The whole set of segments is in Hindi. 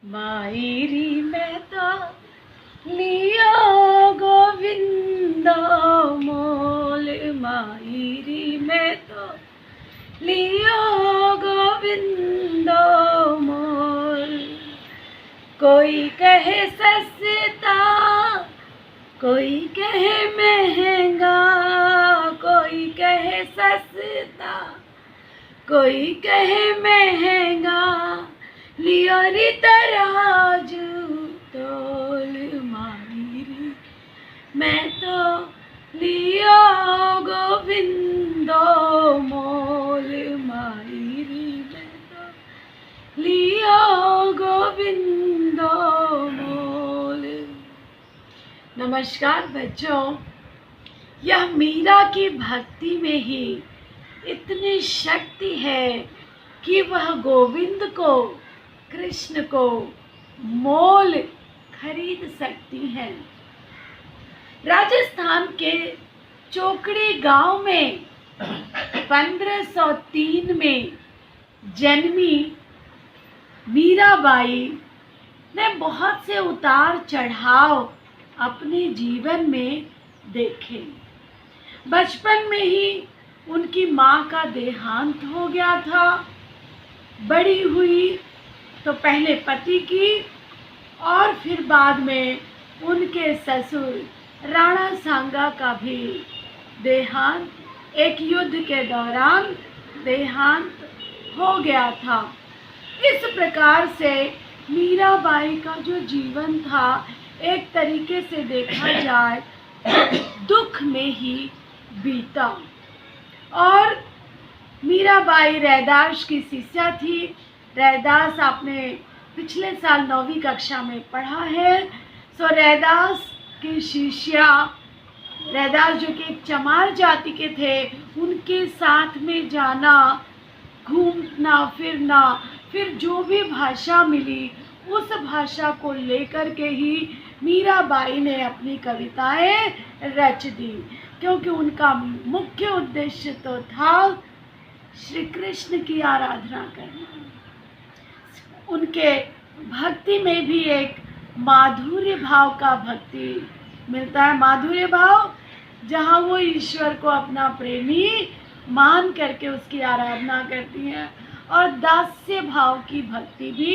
मायरी में तो लियो गोविंदो मोल, मायरी में तो लियो गोविंदो मोल। कोई कहे सस्ता, कोई कहे महंगा, कोई कहे सस्ता, कोई कहे महंगा, लियो री तराजू तोल, मायरी मैं तो लियो गोविंदो मोल, मायरी मैं तो लियो गोविंदो मोल। नमस्कार बच्चों, यह मीरा की भक्ति में ही इतनी शक्ति है कि वह गोविंद को, कृष्ण को मोल खरीद सकती हैं। राजस्थान के चोकड़ी गांव में 1503 में जन्मी मीराबाई ने बहुत से उतार चढ़ाव अपने जीवन में देखे। बचपन में ही उनकी माँ का देहांत हो गया था। बड़ी हुई तो पहले पति की और फिर बाद में उनके ससुर राणा सांगा का भी देहांत, एक युद्ध के दौरान देहांत हो गया था। इस प्रकार से मीराबाई का जो जीवन था, एक तरीके से देखा जाए दुख में ही बीता। और मीराबाई रैदास की शिष्या थी। रैदास आपने पिछले साल 9वीं कक्षा में पढ़ा है। सो रैदास की शिष्या, रैदास जो कि एक चमार जाति के थे, उनके साथ में जाना, घूमना फिरना, फिर जो भी भाषा मिली उस भाषा को लेकर के ही मीराबाई ने अपनी कविताएं रच दी, क्योंकि उनका मुख्य उद्देश्य तो था श्री कृष्ण की आराधना करना। उनके भक्ति में भी एक माधुर्य भाव का भक्ति मिलता है। माधुर्य भाव जहाँ वो ईश्वर को अपना प्रेमी मान करके उसकी आराधना करती हैं, और दास्य भाव की भक्ति भी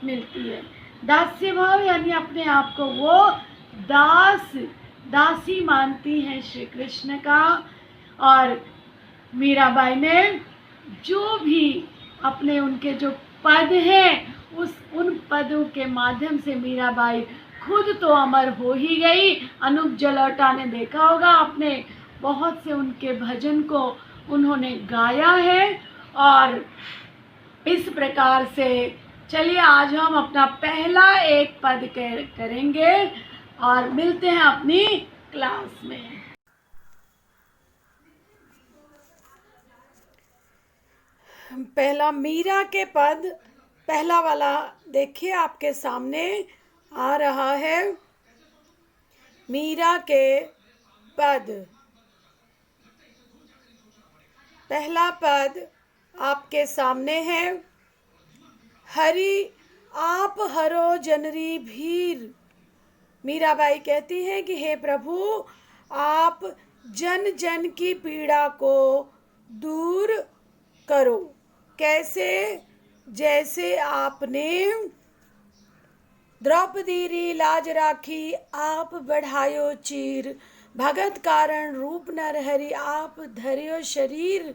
मिलती है। दास्य भाव यानी अपने आप को वो दासी मानती हैं श्री कृष्ण का। और मीराबाई ने जो भी अपने उनके जो पद हैं, उन पदों के माध्यम से मीराबाई खुद तो अमर हो ही गई। अनूप जलोटा ने देखा होगा आपने, बहुत से उनके भजन को उन्होंने गाया है। और इस प्रकार से चलिए आज हम अपना पहला एक पद करेंगे और मिलते हैं अपनी क्लास में। पहला मीरा के पद, पहला वाला देखिए आपके सामने आ रहा है। मीरा के पद, पहला पद आपके सामने है। हरि आप हरो जनरी भीर। मीराबाई कहती हैं कि हे प्रभु, आप जन जन की पीड़ा को दूर करो। कैसे? जैसे आपने द्रौपदी री लाज राखी, आप बढ़ायो चीर। भगत कारण रूप नर हरि, आप धरियो शरीर।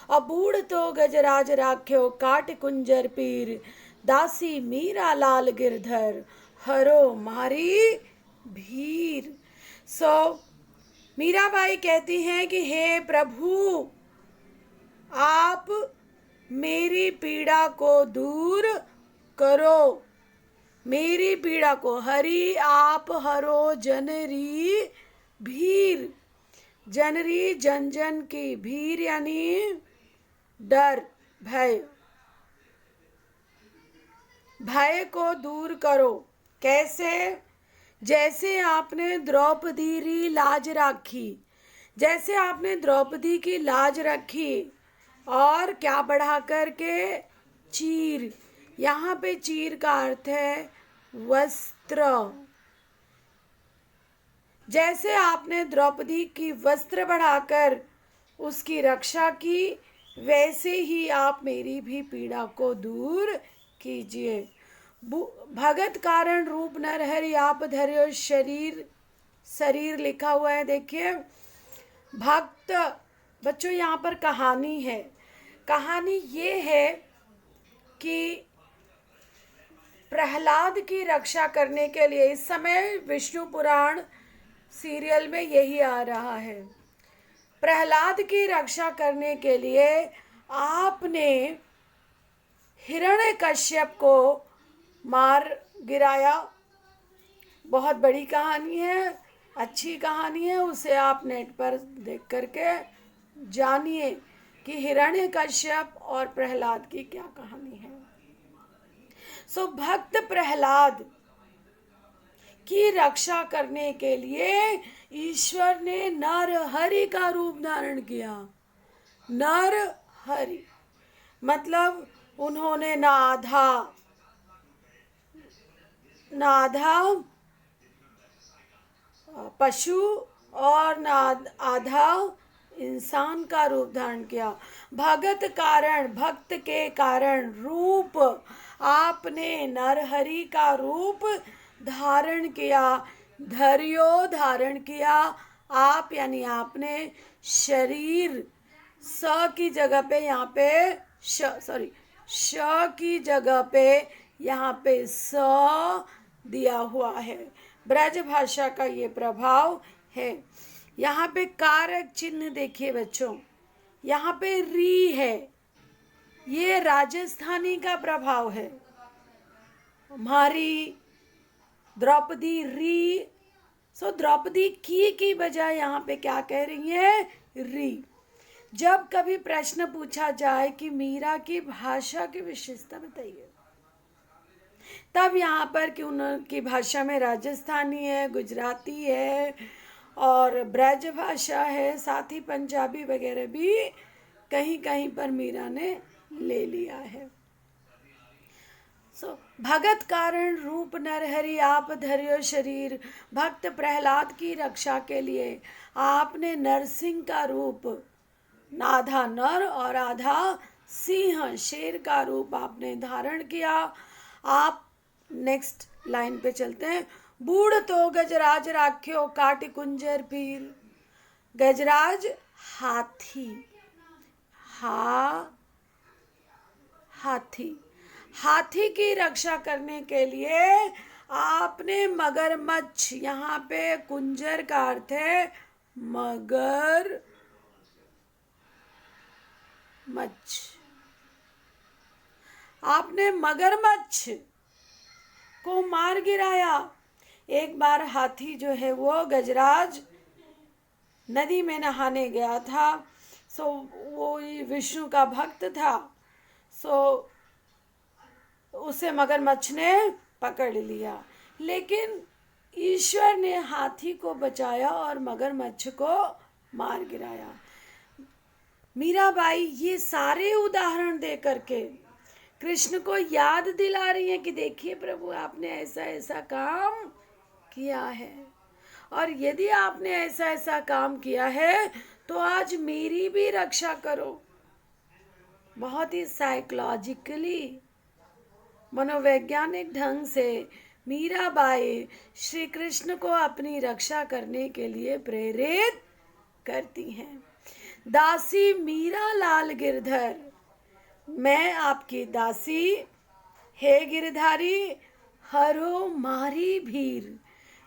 अबूढ़ तो गजराज राख्यो, काट कुंजर पीर। दासी मीरा लाल गिरधर, हरो मारी भीर। सो मीराबाई कहती हैं कि हे प्रभु, आप मेरी पीड़ा को दूर करो, मेरी पीड़ा को। हरि आप हरो जनरी भीर। जनरी जन जन की, भीर यानी डर, भय। भय को दूर करो। कैसे? जैसे आपने द्रौपदी री लाज राखी, जैसे आपने द्रौपदी की लाज रखी और क्या बढ़ा करके? चीर। यहाँ पे चीर का अर्थ है वस्त्र। जैसे आपने द्रौपदी की वस्त्र बढ़ाकर उसकी रक्षा की, वैसे ही आप मेरी भी पीड़ा को दूर कीजिए। भगत कारण रूप नरहरि आप धर्यो शरीर, शरीर लिखा हुआ है देखिए। भक्त बच्चों यहाँ पर कहानी है। कहानी ये है कि प्रहलाद की रक्षा करने के लिए, इस समय विष्णु पुराण सीरियल में यही आ रहा है, प्रहलाद की रक्षा करने के लिए आपने हिरण्यकश्यप को मार गिराया। बहुत बड़ी कहानी है, अच्छी कहानी है, उसे आप नेट पर देख करके जानिए कि हिरण्यकश्यप और प्रहलाद की क्या कहानी है। सो भक्त प्रहलाद की रक्षा करने के लिए ईश्वर ने नरहरि का रूप धारण किया। नरहरि मतलब उन्होंने ना आधा पशु और ना आधा इंसान का रूप धारण किया। भगत कारण, भक्त के कारण रूप, आपने नरहरि का रूप धारण किया। धर्यो धारण किया, आप यानी आपने शरीर, स की जगह पे यहाँ पे श की जगह पे यहाँ पे स दिया हुआ है। ब्रज भाषा का ये प्रभाव है। यहाँ पे कारक चिन्ह देखिए बच्चों, यहाँ पे री है, ये राजस्थानी का प्रभाव है। हमारी द्रौपदी री, सो द्रौपदी की बजाय यहाँ पे क्या कह रही है? री। जब कभी प्रश्न पूछा जाए कि मीरा की भाषा की विशेषता बताइए, तब यहाँ पर कि उनकी भाषा में राजस्थानी है, गुजराती है और ब्रज भाषा है, साथ ही पंजाबी वगैरह भी कहीं कहीं पर मीरा ने ले लिया है। भगत कारण रूप नरहरि आप धर्यो शरीर, भक्त प्रहलाद की रक्षा के लिए आपने नरसिंह का रूप, आधा नर और आधा सिंह, शेर का रूप आपने धारण किया। आप नेक्स्ट लाइन पे चलते हैं। बूढ़ तो गजराज राख्यो काट कुंजर पीर। गजराज हाथी, हाथी की रक्षा करने के लिए आपने मगरमच्छ, यहाँ पे कुंजर का अर्थ है मगर मच्छ, आपने मगरमच्छ को मार गिराया। एक बार हाथी जो है वो गजराज नदी में नहाने गया था, सो वो विष्णु का भक्त था, सो उसे मगरमच्छ ने पकड़ लिया, लेकिन ईश्वर ने हाथी को बचाया और मगरमच्छ को मार गिराया। मीराबाई ये सारे उदाहरण दे करके कृष्ण को याद दिला रही हैं कि देखिए प्रभु, आपने ऐसा ऐसा काम किया है, और यदि आपने ऐसा ऐसा काम किया है तो आज मेरी भी रक्षा करो। बहुत ही साइकोलॉजिकली, मनोवैज्ञानिक ढंग से मीराबाई श्री कृष्ण को अपनी रक्षा करने के लिए प्रेरित करती हैं। दासी मीरा लाल गिरधर, मैं आपकी दासी, हे गिरधारी, हरो मारी भीर,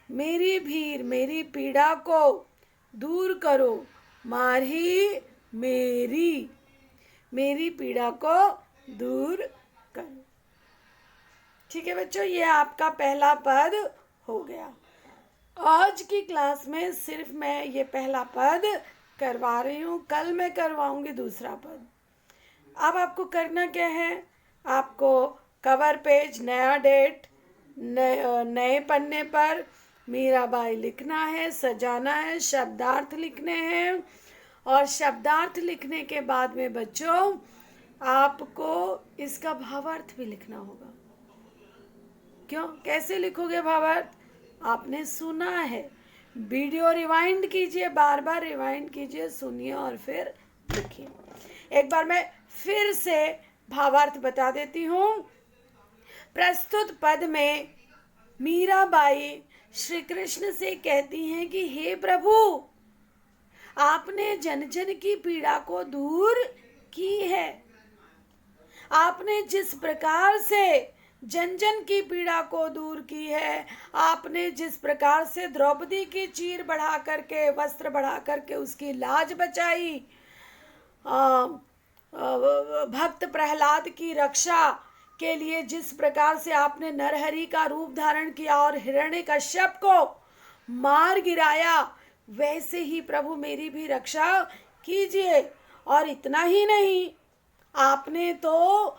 मेरी पीड़ा को दूर करो, मारी मेरी पीड़ा को दूर करो। ठीक है बच्चों, ये आपका पहला पद हो गया। आज की क्लास में सिर्फ मैं ये पहला पद करवा रही हूँ, कल मैं करवाऊंगी दूसरा पद। अब आपको करना क्या है? आपको कवर पेज, नया डेट, नए पन्ने पर मीराबाई लिखना है, सजाना है, शब्दार्थ लिखने हैं, और शब्दार्थ लिखने के बाद में बच्चों आपको इसका भावार्थ भी लिखना होगा। क्यों, कैसे लिखोगे भावार्थ? आपने सुना है, वीडियो रिवाइंड कीजिए, बार बार रिवाइंड कीजिए, सुनिए और फिर लिखिए। एक बार मैं फिर से भावार्थ बता देती हूँ। प्रस्तुत पद में मीराबाई श्री कृष्ण से कहती हैं कि हे प्रभु, आपने जन जन की पीड़ा को दूर की है। आपने जिस प्रकार से जन जन की पीड़ा को दूर की है, आपने जिस प्रकार से द्रौपदी की चीर बढ़ा करके, वस्त्र बढ़ा करके उसकी लाज बचाई, भक्त प्रहलाद की रक्षा के लिए जिस प्रकार से आपने नरहरि का रूप धारण किया और हिरण्यकश्यप को मार गिराया, वैसे ही प्रभु मेरी भी रक्षा कीजिए। और इतना ही नहीं, आपने तो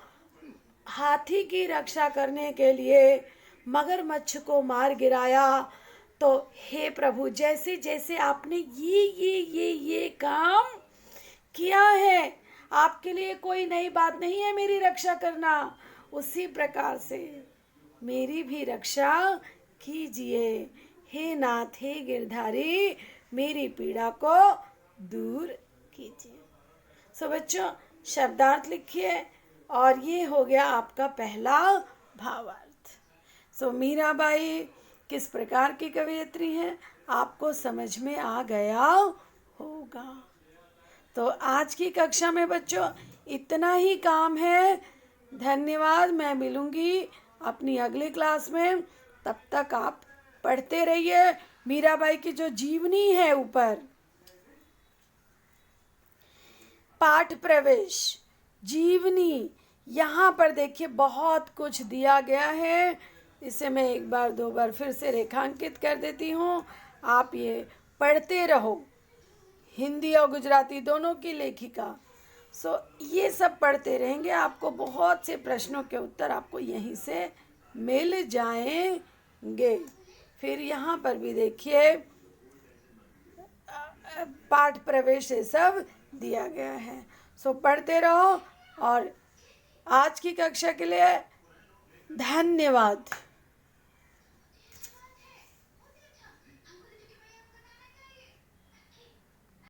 हाथी की रक्षा करने के लिए मगरमच्छ को मार गिराया। तो हे प्रभु, जैसे जैसे आपने ये काम किया है, आपके लिए कोई नई बात नहीं है मेरी रक्षा करना, उसी प्रकार से मेरी भी रक्षा कीजिए। हे नाथ, हे गिरधारी, मेरी पीड़ा को दूर कीजिए। सो बच्चों, शब्दार्थ लिखिए और ये हो गया आपका पहला भावार्थ। सो मीराबाई किस प्रकार की कवयित्री है, आपको समझ में आ गया होगा। तो आज की कक्षा में बच्चों इतना ही काम है। धन्यवाद। मैं मिलूंगी अपनी अगली क्लास में। तब तक आप पढ़ते रहिए। मीराबाई की जो जीवनी है ऊपर, पाठ प्रवेश जीवनी, यहाँ पर देखिए बहुत कुछ दिया गया है। इसे मैं एक बार दो बार फिर से रेखांकित कर देती हूँ। आप ये पढ़ते रहो। हिंदी और गुजराती दोनों की लेखिका। सो ये सब पढ़ते रहेंगे, आपको बहुत से प्रश्नों के उत्तर आपको यहीं से मिल जाएंगे। फिर यहाँ पर भी देखिए पाठ प्रवेश ये सब दिया गया है। सो पढ़ते रहो और आज की कक्षा के लिए धन्यवाद।